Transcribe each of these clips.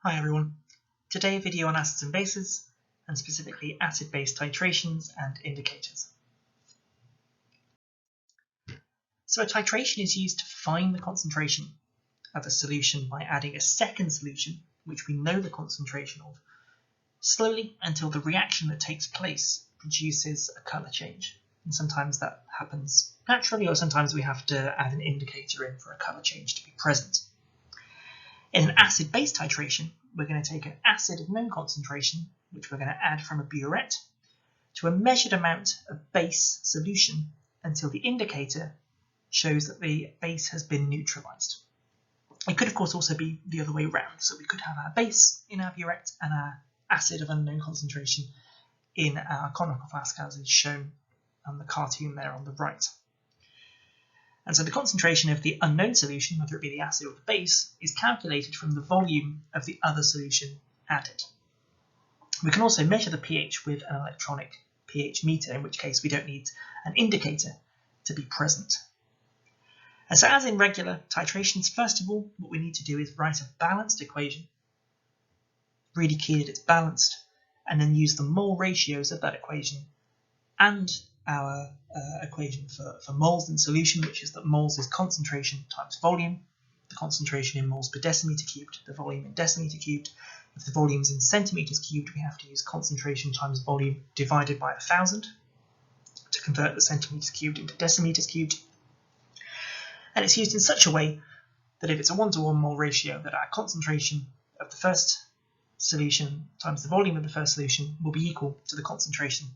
Hi everyone. Today a video on acids and bases, and specifically acid-base titrations and indicators. So a titration is used to find the concentration of a solution by adding a second solution, which we know the concentration of, slowly until the reaction that takes place produces a colour change. And sometimes that happens naturally, or sometimes we have to add an indicator in for a colour change to be present. In an acid-base titration, we're going to take an acid of known concentration, which we're going to add from a burette, to a measured amount of base solution until the indicator shows that the base has been neutralized. It could, of course, also be the other way around. So we could have our base in our burette and our acid of unknown concentration in our conical flask, as is shown on the cartoon there on the right. And so the concentration of the unknown solution, whether it be the acid or the base, is calculated from the volume of the other solution added. We can also measure the pH with an electronic pH meter, in which case we don't need an indicator to be present. And so as in regular titrations, first of all, what we need to do is write a balanced equation, really key that it's balanced, and then use the mole ratios of that equation and our equation for moles in solution, which is that moles is concentration times volume, the concentration in moles per decimeter cubed, the volume in decimeter cubed. If the volume is in centimeters cubed, we have to use concentration times volume divided by 1,000 to convert the centimeters cubed into decimeters cubed. And it's used in such a way that if it's a 1-to-1 mole ratio, that our concentration of the first solution times the volume of the first solution will be equal to the concentration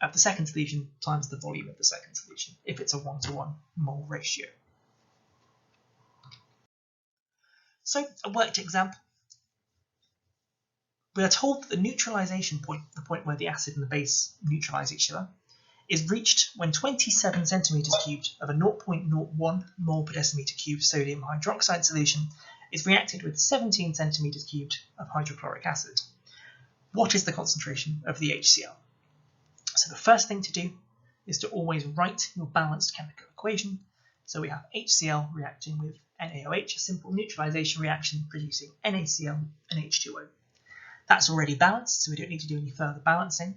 of the second solution times the volume of the second solution, if it's a 1-to-1 mole ratio. So, a worked example. We are told that the neutralization point, the point where the acid and the base neutralize each other, is reached when 27 centimeters cubed of a 0.01 mole per decimeter cubed sodium hydroxide solution is reacted with 17 centimeters cubed of hydrochloric acid. What is the concentration of the HCl? So the first thing to do is to always write your balanced chemical equation. So we have HCl reacting with NaOH, a simple neutralization reaction producing NaCl and H2O. That's already balanced, so we don't need to do any further balancing.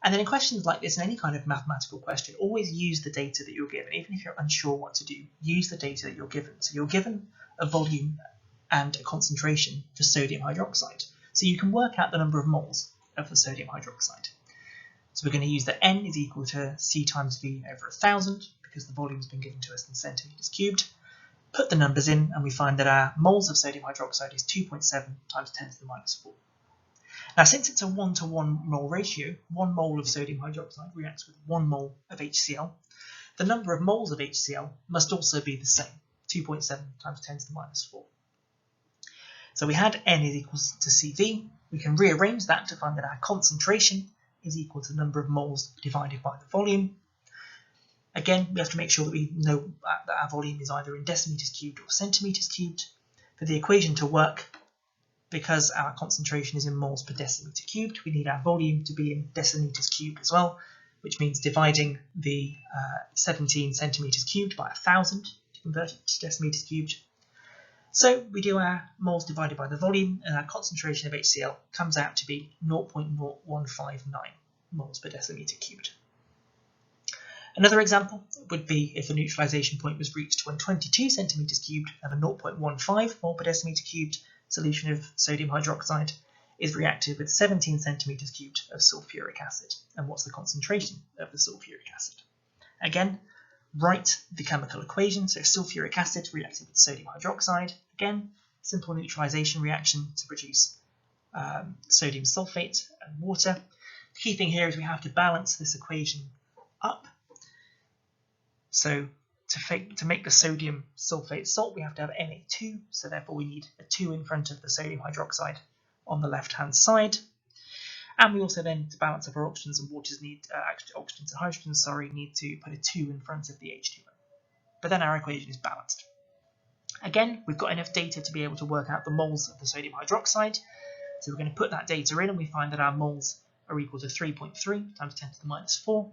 And then in questions like this, in any kind of mathematical question, always use the data that you're given. Even if you're unsure what to do, use the data that you're given. So you're given a volume and a concentration for sodium hydroxide. So you can work out the number of moles of the sodium hydroxide. So we're going to use that N is equal to C times V over 1,000, because the volume has been given to us in centimeters cubed. Put the numbers in, and we find that our moles of sodium hydroxide is 2.7 times 10 to the minus 4. Now, since it's a 1-to-1 mole ratio, 1 mole of sodium hydroxide reacts with 1 mole of HCl. The number of moles of HCl must also be the same, 2.7 times 10 to the minus 4. So we had N is equal to CV. We can rearrange that to find that our concentration is equal to the number of moles divided by the volume. Again, we have to make sure that we know that our volume is either in decimeters cubed or centimeters cubed. For the equation to work, because our concentration is in moles per decimeter cubed, we need our volume to be in decimeters cubed as well, which means dividing the 17 centimeters cubed by 1,000 to convert it to decimeters cubed. So we do our moles divided by the volume, and our concentration of HCl comes out to be 0.0159 moles per decimeter cubed. Another example would be if the neutralization point was reached when 22 centimeters cubed of a 0.15 mole per decimeter cubed solution of sodium hydroxide is reacted with 17 centimeters cubed of sulfuric acid. And what's the concentration of the sulfuric acid? Again, write the chemical equation. So sulfuric acid reacted with sodium hydroxide. Again, simple neutralization reaction to produce sodium sulfate and water. The key thing here is we have to balance this equation up. So to make the sodium sulfate salt, we have to have Na2, so therefore we need a 2 in front of the sodium hydroxide on the left-hand side. And we also then, to balance up our oxygens and waters, need oxygens and hydrogens, need to put a 2 in front of the H2O. But then our equation is balanced. Again, we've got enough data to be able to work out the moles of the sodium hydroxide. So we're going to put that data in, and we find that our moles are equal to 3.3 times 10 to the minus 4.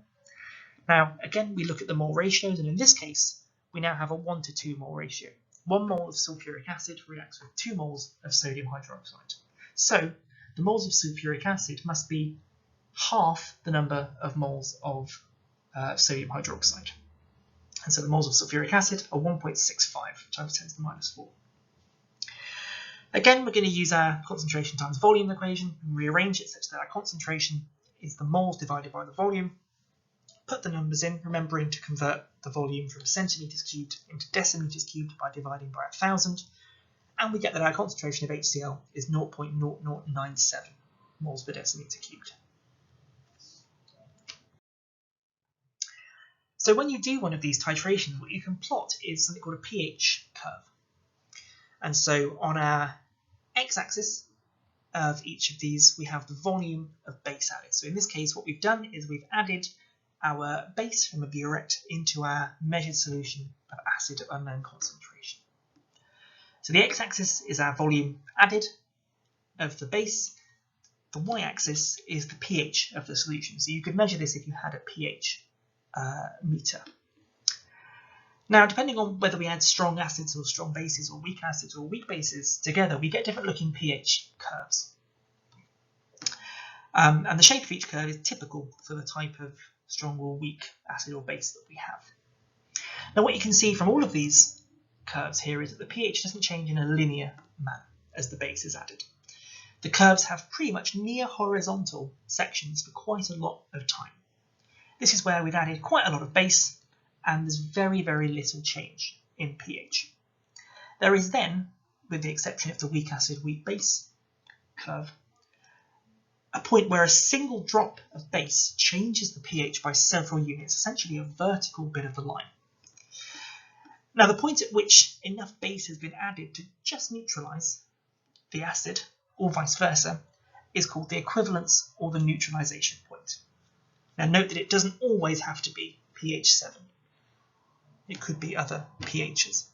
Now, again, we look at the mole ratios, and in this case, we now have a 1-to-2 mole ratio. 1 mole of sulfuric acid reacts with 2 moles of sodium hydroxide. So the moles of sulfuric acid must be half the number of moles of sodium hydroxide. And so the moles of sulfuric acid are 1.65 times 10 to the minus 4. Again, we're going to use our concentration times volume equation and rearrange it such that our concentration is the moles divided by the volume. Put the numbers in, remembering to convert the volume from centimetres cubed into decimeters cubed by dividing by 1,000. And we get that our concentration of HCl is 0.0097 moles per decimeter cubed. So when you do one of these titrations, what you can plot is something called a pH curve. And so on our x-axis of each of these, we have the volume of base added. So in this case, what we've done is we've added our base from a burette into our measured solution of acid of unknown concentration. So the x-axis is our volume added of the base. The y-axis is the pH of the solution. So you could measure this if you had a pH meter. Now, depending on whether we add strong acids or strong bases or weak acids or weak bases together, we get different looking pH curves. And the shape of each curve is typical for the type of strong or weak acid or base that we have. Now, what you can see from all of these curves here is that the pH doesn't change in a linear manner as the base is added. The curves have pretty much near horizontal sections for quite a lot of time. This is where we've added quite a lot of base and there's very, very little change in pH. There is then, with the exception of the weak acid, weak base curve, a point where a single drop of base changes the pH by several units, essentially a vertical bit of the line. Now, the point at which enough base has been added to just neutralise the acid, or vice versa, is called the equivalence or the neutralization point. Now, note that it doesn't always have to be pH 7. It could be other pHs.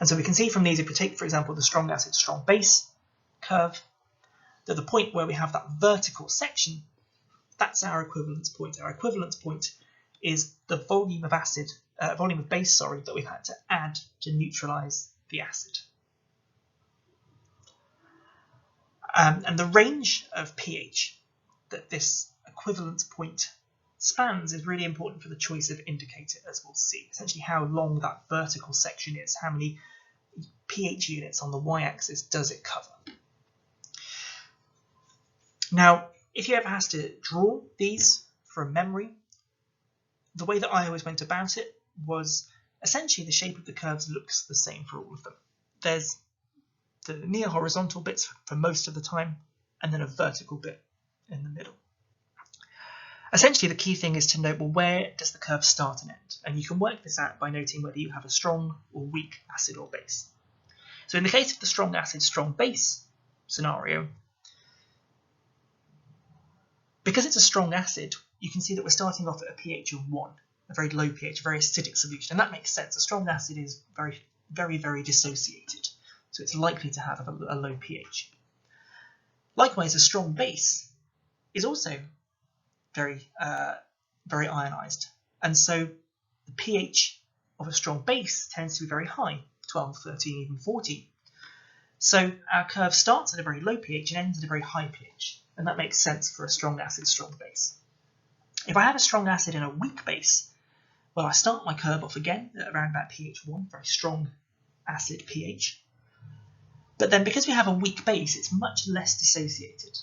And so we can see from these, if we take, for example, the strong acid, strong base curve, that the point where we have that vertical section, that's our equivalence point. Our equivalence point is the volume of base, that we've had to add to neutralize the acid. And the range of pH that this equivalence point spans is really important for the choice of indicator, as we'll see. Essentially how long that vertical section is, how many pH units on the y-axis does it cover. Now, if you ever have to draw these from memory, the way that I always went about it was essentially the shape of the curves looks the same for all of them. There's the near horizontal bits for most of the time, and then a vertical bit in the middle. Essentially, the key thing is to note, well, where does the curve start and end? And you can work this out by noting whether you have a strong or weak acid or base. So in the case of the strong acid, strong base scenario, because it's a strong acid, you can see that we're starting off at a pH of 1, a very low pH, a very acidic solution. And that makes sense. A strong acid is very, very, very dissociated. So it's likely to have a low pH. Likewise, a strong base is also very, very ionized. And so the pH of a strong base tends to be very high, 12, 13, even 14. So our curve starts at a very low pH and ends at a very high pH. And that makes sense for a strong acid, strong base. If I have a strong acid and a weak base, well, I start my curve off again at around about pH 1, very strong acid pH. But then because we have a weak base, it's much less dissociated.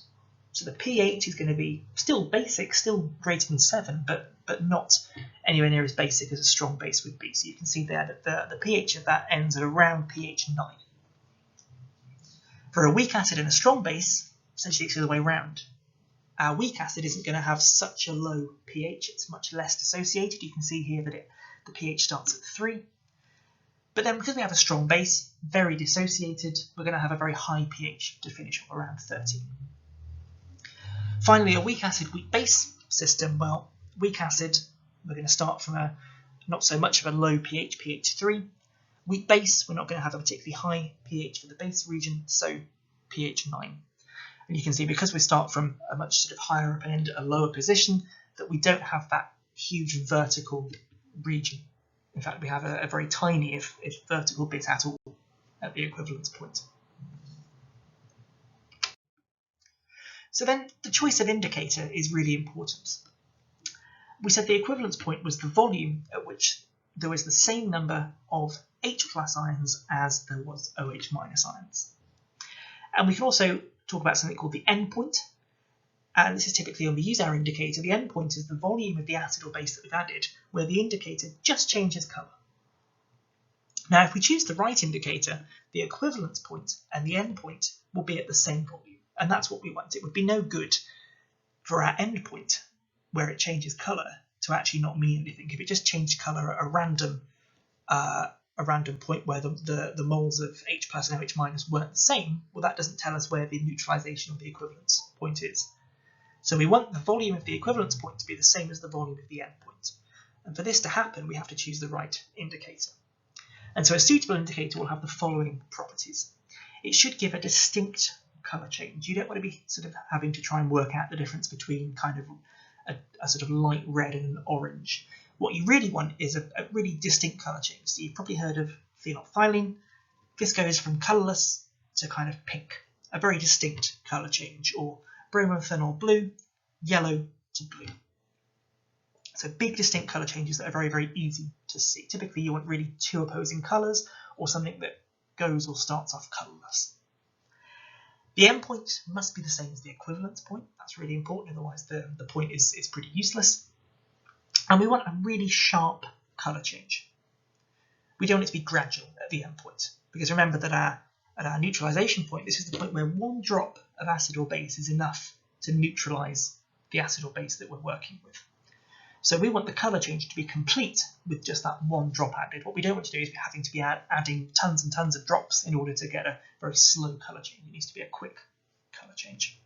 So the pH is going to be still basic, still greater than 7, but not anywhere near as basic as a strong base would be. So you can see there that the pH of that ends at around pH 9. For a weak acid and a strong base, essentially it's the other way around. Our weak acid isn't going to have such a low pH, it's much less dissociated. You can see here that the pH starts at 3. But then because we have a strong base, very dissociated, we're going to have a very high pH to finish off around 13. Finally, a weak acid, weak base system. Well, weak acid, we're going to start from a not so much of a low pH, pH 3. Weak base, we're not going to have a particularly high pH for the base region, so pH 9. And you can see because we start from a much sort of higher up and end at a lower position, that we don't have that huge vertical region In fact, we have a very tiny, if vertical bit at all, at the equivalence point. So then the choice of indicator is really important. We said the equivalence point was the volume at which there was the same number of H+ ions as there was OH- ions. And we can also talk about something called the endpoint. And this is typically when we use our indicator. The endpoint is the volume of the acid or base that we've added, where the indicator just changes colour. Now, if we choose the right indicator, the equivalence point and the endpoint will be at the same volume. And that's what we want. It would be no good for our endpoint, where it changes colour, to actually not mean anything. If it just changed colour at a random point where the moles of H+ and OH- weren't the same, well, that doesn't tell us where the neutralization or the equivalence point is. So we want the volume of the equivalence point to be the same as the volume of the endpoint. And for this to happen, we have to choose the right indicator. And so a suitable indicator will have the following properties. It should give a distinct colour change. You don't want to be sort of having to try and work out the difference between kind of a sort of light red and an orange. What you really want is a really distinct colour change. So you've probably heard of phenolphthalein. This goes from colourless to kind of pink, a very distinct colour change, or bromophenol blue, yellow to blue. So big distinct colour changes that are very, very easy to see. Typically you want really two opposing colours, or something that goes or starts off colourless. The endpoint must be the same as the equivalence point. That's really important, otherwise the point is pretty useless. And we want a really sharp colour change. We don't want it to be gradual at the endpoint, because remember that at our neutralization point, this is the point where one drop of acid or base is enough to neutralize the acid or base that we're working with. So we want the colour change to be complete with just that one drop added. What we don't want to do is having to be adding tons and tons of drops in order to get a very slow colour change. It needs to be a quick colour change.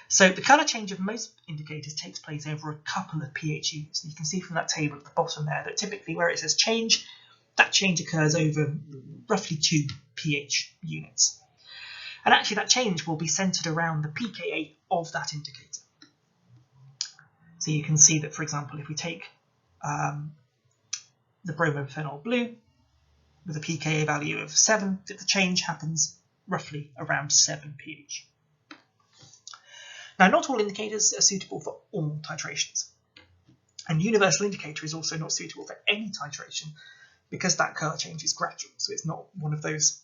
So the colour change of most indicators takes place over a couple of pH units. And you can see from that table at the bottom there that typically where it says change, that change occurs over roughly 2 pH units. And actually that change will be centred around the pKa of that indicator. So you can see that, for example, if we take the bromophenol blue with a pKa value of 7, that the change happens roughly around 7 pH. Now, not all indicators are suitable for all titrations. And universal indicator is also not suitable for any titration because that colour change is gradual, so it's not one of those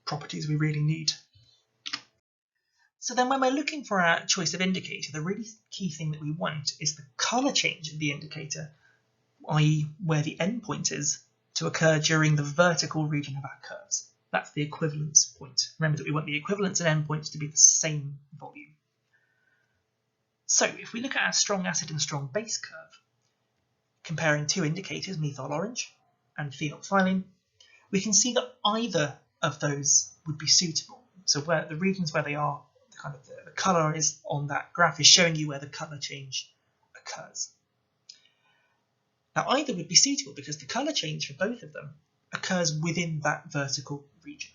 properties we really need. So then when we're looking for our choice of indicator, the really key thing that we want is the colour change of the indicator, i.e. where the endpoint is, to occur during the vertical region of our curves. That's the equivalence point. Remember that we want the equivalence and endpoints to be the same volume. So if we look at our strong acid and strong base curve, comparing two indicators, methyl orange and phenolphthalein, we can see that either of those would be suitable. So where the regions where they are, kind of the colour is on that graph is showing you where the colour change occurs. Now either would be suitable because the colour change for both of them occurs within that vertical region.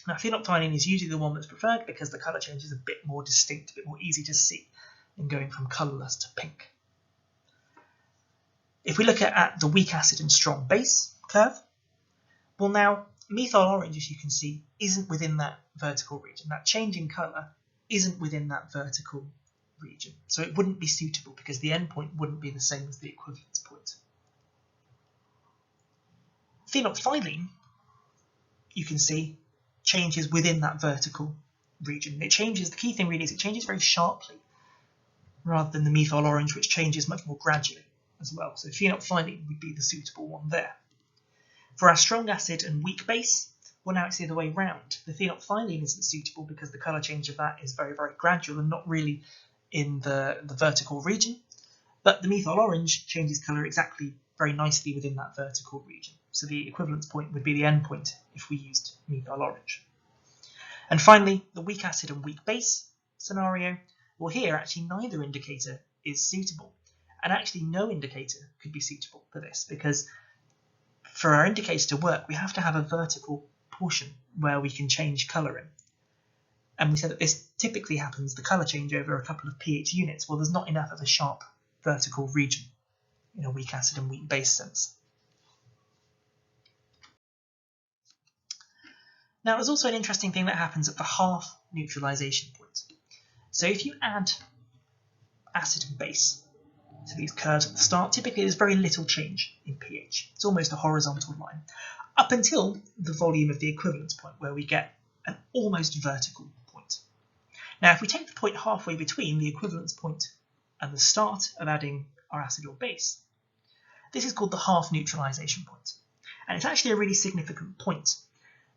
Now phenolphthalein is usually the one that's preferred because the colour change is a bit more distinct, a bit more easy to see in going from colourless to pink. If we look at the weak acid and strong base curve, well now methyl orange, as you can see, isn't within that vertical region. That change in colour isn't within that vertical region. So it wouldn't be suitable because the endpoint wouldn't be the same as the equivalence point. Phenolphthalein, you can see, changes within that vertical region. It changes, the key thing really is it changes very sharply rather than the methyl orange, which changes much more gradually as well. So phenolphthalein would be the suitable one there. For our strong acid and weak base, well now it's the other way round. The phenolphthalein isn't suitable because the colour change of that is very, very gradual and not really in the vertical region. But the methyl orange changes colour exactly very nicely within that vertical region. So the equivalence point would be the endpoint if we used methyl orange. And finally, the weak acid and weak base scenario. Well here actually neither indicator is suitable. And actually no indicator could be suitable for this because for our indicator to work, we have to have a vertical portion where we can change colour in. And we said that this typically happens, the colour change over a couple of pH units. Well, there's not enough of a sharp vertical region in a weak acid and weak base sense. Now, there's also an interesting thing that happens at the half neutralization point. So if you add acid and base to these curves at the start, typically there's very little change in pH. It's almost a horizontal line, up until the volume of the equivalence point, where we get an almost vertical point. Now, if we take the point halfway between the equivalence point and the start of adding our acid or base, this is called the half neutralization point. And it's actually a really significant point,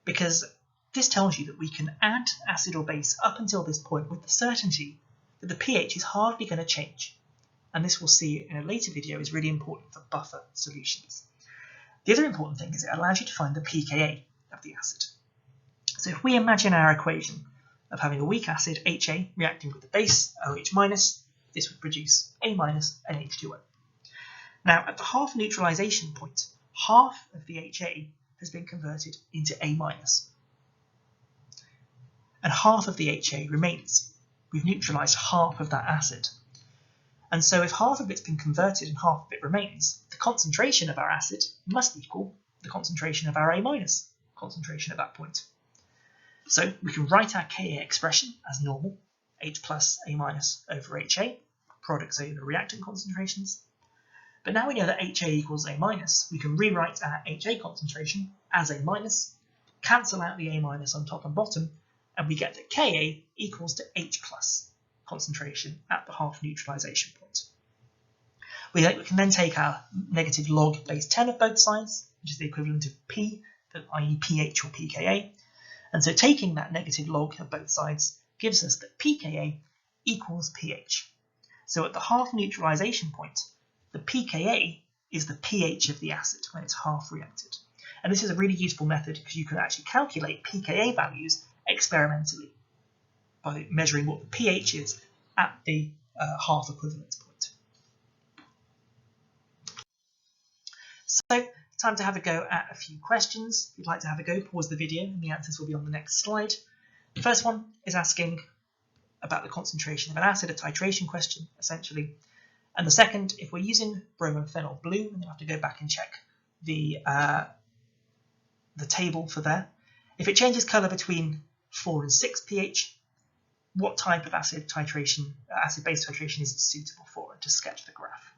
because this tells you that we can add acid or base up until this point with the certainty that the pH is hardly going to change. And this we'll see in a later video is really important for buffer solutions. The other important thing is it allows you to find the pKa of the acid. So if we imagine our equation of having a weak acid, HA, reacting with the base, OH-, this would produce A- and H2O. Now, at the half neutralization point, half of the HA has been converted into A-, and half of the HA remains. We've neutralized half of that acid. And so if half of it's been converted and half of it remains, the concentration of our acid must equal the concentration of our A- concentration at that point. So we can write our Ka expression as normal, H plus A- over HA, products over reactant concentrations. But now we know that HA equals A-, we can rewrite our HA concentration as A-, cancel out the A- on top and bottom, and we get that Ka equals to H plus concentration at the half neutralization point. We can then take our negative log base 10 of both sides, which is the equivalent of P, i.e. pH or pKa. And so taking that negative log of both sides gives us that pKa equals pH. So at the half neutralization point, the pKa is the pH of the acid when it's half reacted. And this is a really useful method because you can actually calculate pKa values experimentally by measuring what the pH is at the half equivalence point. So, time to have a go at a few questions. If you'd like to have a go, pause the video and the answers will be on the next slide. The first one is asking about the concentration of an acid, a titration question, essentially. And the second, if we're using bromophenol blue, and you'll have to go back and check the table for there. If it changes colour between 4 and 6 pH, what type of acid titration, acid-base titration is it suitable for, and to sketch the graph.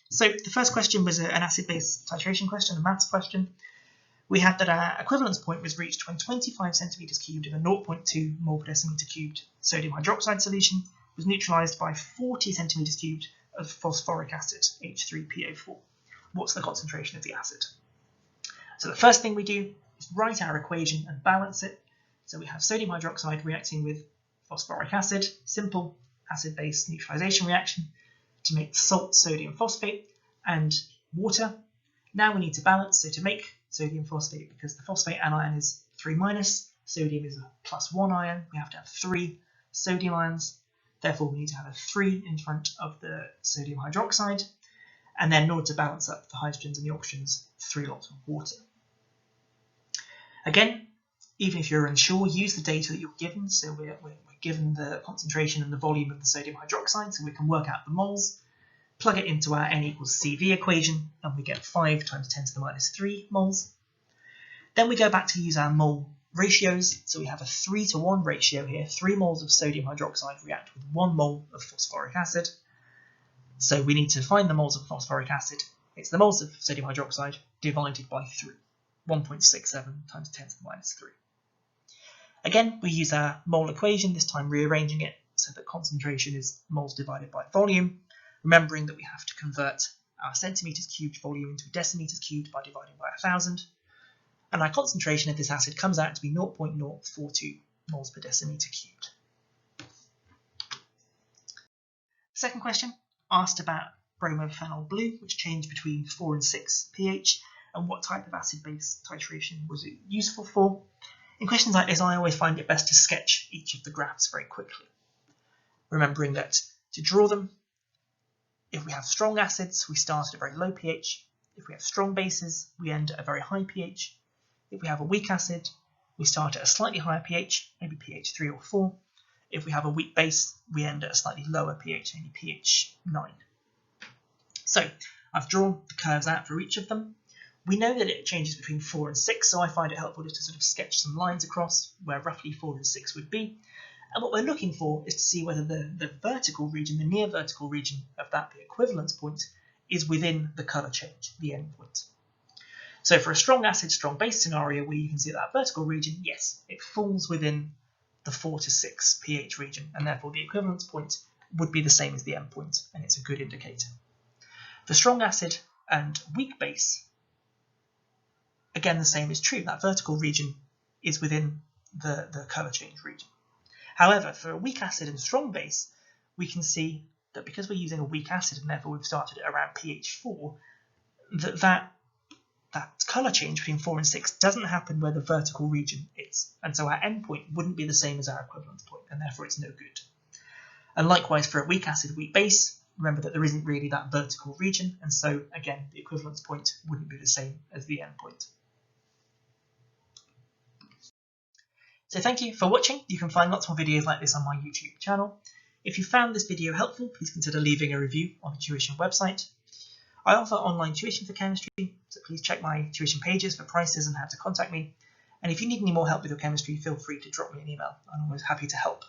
So the first question was an acid-base titration question, a maths question. We had that our equivalence point was reached when 25 centimeters cubed of a 0.2 mole per decimeter cubed sodium hydroxide solution was neutralized by 40 centimeters cubed of phosphoric acid, H3PO4. What's the concentration of the acid? So the first thing we do is write our equation and balance it. So we have sodium hydroxide reacting with phosphoric acid, simple acid-base neutralization reaction to make salt sodium phosphate and water. Now we need to balance, so to make sodium phosphate, because the phosphate anion is 3-, sodium is a +1 ion, we have to have 3 sodium ions, therefore we need to have a 3 in front of the sodium hydroxide, and then in order to balance up the hydrogens and the oxygens, 3 lots of water. Again, even if you're unsure, use the data that you're given, so we're given the concentration and the volume of the sodium hydroxide, so we can work out the moles, plug it into our N equals CV equation, and we get 5 times 10 to the minus 3 moles. Then we go back to use our mole ratios, so we have a 3-to-1 ratio here. 3 moles of sodium hydroxide react with 1 mole of phosphoric acid. So we need to find the moles of phosphoric acid. It's the moles of sodium hydroxide divided by 3. 1.67 times 10 to the minus 3. Again, we use our mole equation, this time rearranging it so that concentration is moles divided by volume, remembering that we have to convert our centimeters cubed volume into decimeters cubed by dividing by 1,000. And our concentration of this acid comes out to be 0.042 moles per decimeter cubed. Second question asked about bromophenol blue, which changed between 4 and 6 pH, and what type of acid-base titration was it useful for. In questions like this, I always find it best to sketch each of the graphs very quickly, remembering that to draw them, if we have strong acids, we start at a very low pH. If we have strong bases, we end at a very high pH. If we have a weak acid, we start at a slightly higher pH, maybe pH 3 or 4. If we have a weak base, we end at a slightly lower pH, maybe pH 9. So I've drawn the curves out for each of them. We know that it changes between 4 and 6, so I find it helpful just to sort of sketch some lines across where roughly 4 and 6 would be. And what we're looking for is to see whether the vertical region, the near vertical region of that, the equivalence point, is within the colour change, the endpoint. So for a strong acid, strong base scenario where you can see that vertical region, yes, it falls within the 4 to 6 pH region, and therefore the equivalence point would be the same as the endpoint, and it's a good indicator. For strong acid and weak base, again, the same is true. That vertical region is within the colour change region. However, for a weak acid and strong base, we can see that because we're using a weak acid and therefore we've started at around pH 4, that colour change between 4 and 6 doesn't happen where the vertical region is. And so our endpoint wouldn't be the same as our equivalence point, and therefore it's no good. And likewise for a weak acid, weak base, remember that there isn't really that vertical region, and so again, the equivalence point wouldn't be the same as the endpoint. So thank you for watching. You can find lots more videos like this on my YouTube channel. If you found this video helpful, please consider leaving a review on the tuition website. I offer online tuition for chemistry, so please check my tuition pages for prices and how to contact me. And if you need any more help with your chemistry, feel free to drop me an email. I'm always happy to help.